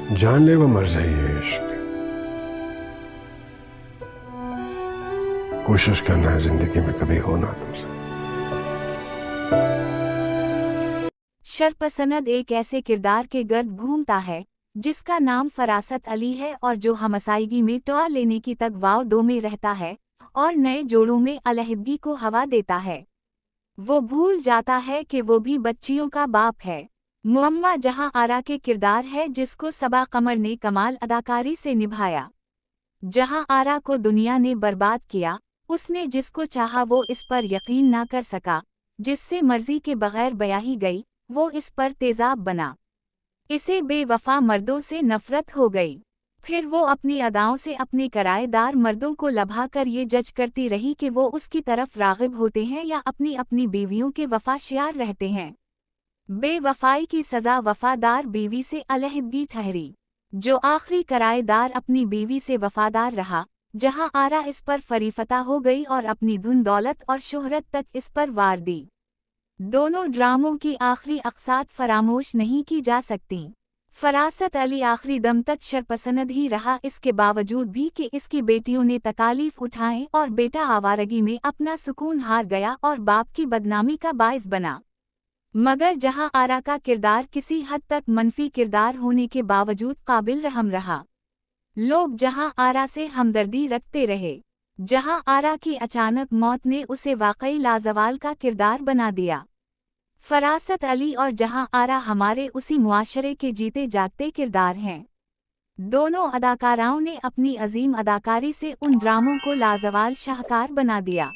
जानलेवा मर्ज़ है ये इश्क। कोशिश करना है जिंदगी में कभी होना तुमसे। शरपसंद एक ऐसे किरदार के गर्द घूमता है जिसका नाम फरासत अली है और जो हमसायगी में टॉ लेने की तगवाव दो में रहता है और नए जोड़ों में अलहदगी को हवा देता है। वो भूल जाता है कि वो भी बच्चियों का बाप है। मुअम्मा जहां आरा के किरदार है जिसको सबा कमर ने कमाल अदाकारी से निभाया। जहां आरा को दुनिया ने बर्बाद किया, उसने जिसको चाहा वो इस पर यकीन ना कर सका, जिससे मर्जी के बगैर ब्याही गई वो इस पर तेजाब बना। इसे बेवफा मर्दों से नफरत हो गई। फिर वो अपनी अदाओं से अपने किराएदार मर्दों को लभाकर ये जज करती रही कि वो उसकी तरफ राग़िब होते हैं या अपनी अपनी बीवियों के वफाशियार रहते हैं। बेवफाई की सज़ा वफादार बीवी से अलहदगी ठहरी। जो आखिरी किराएदार अपनी बीवी से वफादार रहा, जहां आरा इस पर फरीफता हो गई और अपनी धन दौलत और शोहरत तक इस पर वार दी। दोनों ड्रामों की आखिरी अक़सात फरामोश नहीं की जा सकती। फरासत अली आखिरी दम तक शरपसंद ही रहा, इसके बावजूद भी कि इसकी बेटियों ने तकालीफ उठाएं और बेटा आवारगी में अपना सुकून हार गया और बाप की बदनामी का बाइस बना। मगर जहां आरा का किरदार किसी हद तक मनफी किरदार होने के बावजूद काबिल रहम रहा। लोग जहां आरा से हमदर्दी रखते रहे, जहां आरा की अचानक मौत ने उसे वाकई लाजवाल का किरदार बना दिया। फरासत अली और जहां आरा हमारे उसी मुआशरे के जीते जागते किरदार हैं। दोनों अदाकाराओं ने अपनी अजीम अदाकारी से उन ड्रामों को लाजवाल शाहकार बना दिया।